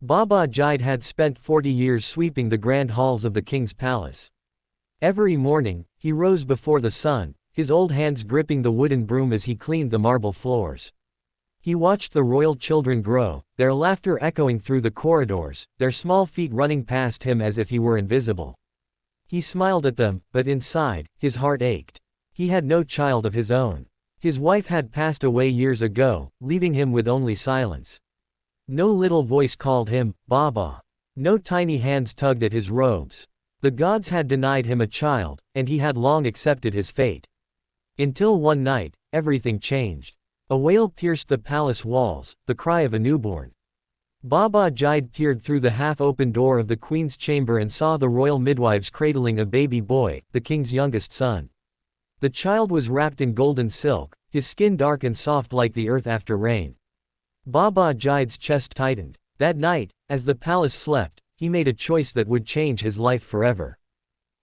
Baba Jide had spent 40 years sweeping the grand halls of the king's palace. Every morning, he rose before the sun, his old hands gripping the wooden broom as he cleaned the marble floors. He watched the royal children grow, their laughter echoing through the corridors, their small feet running past him as if he were invisible. He smiled at them, but inside, his heart ached. He had no child of his own. His wife had passed away years ago, leaving him with only silence. No little voice called him, Baba. No tiny hands tugged at his robes. The gods had denied him a child, and he had long accepted his fate. Until one night, everything changed. A wail pierced the palace walls, the cry of a newborn. Baba Jide peered through the half-open door of the queen's chamber and saw the royal midwives cradling a baby boy, the king's youngest son. The child was wrapped in golden silk, his skin dark and soft like the earth after rain. Baba Jide's chest tightened. That night, as the palace slept, he made a choice that would change his life forever.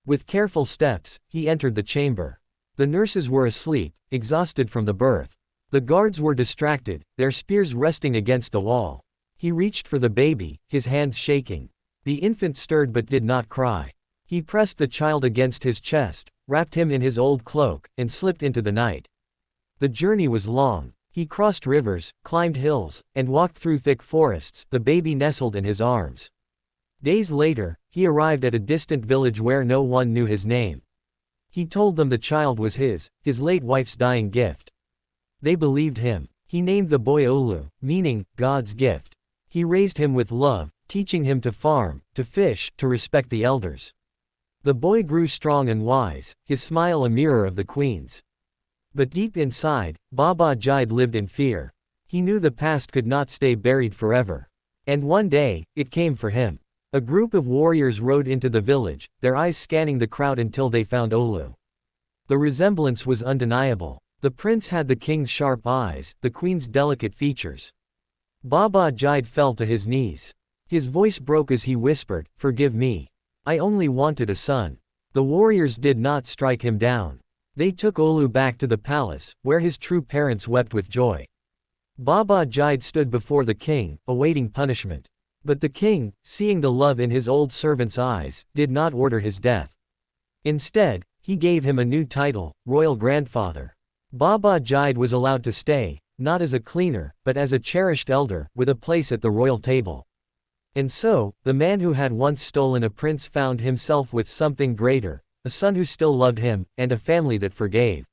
With careful steps, he entered the chamber. The nurses were asleep, exhausted from the birth. The guards were distracted, their spears resting against the wall. He reached for the baby, his hands shaking. The infant stirred but did not cry. He pressed the child against his chest, wrapped him in his old cloak, and slipped into the night. The journey was long. He crossed rivers, climbed hills, and walked through thick forests, the baby nestled in his arms. Days later, he arrived at a distant village where no one knew his name. He told them the child was his late wife's dying gift. They believed him. He named the boy Olu, meaning, God's gift. He raised him with love, teaching him to farm, to fish, to respect the elders. The boy grew strong and wise, his smile a mirror of the queen's. But deep inside, Baba Jide lived in fear. He knew the past could not stay buried forever. And one day, it came for him. A group of warriors rode into the village, their eyes scanning the crowd until they found Olu. The resemblance was undeniable. The prince had the king's sharp eyes, the queen's delicate features. Baba Jide fell to his knees. His voice broke as he whispered, "Forgive me. I only wanted a son." The warriors did not strike him down. They took Olu back to the palace, where his true parents wept with joy. Baba Jide stood before the king, awaiting punishment. But the king, seeing the love in his old servant's eyes, did not order his death. Instead, he gave him a new title, royal grandfather. Baba Jide was allowed to stay, not as a cleaner, but as a cherished elder, with a place at the royal table. And so, the man who had once stolen a prince found himself with something greater, a son who still loved him, and a family that forgave.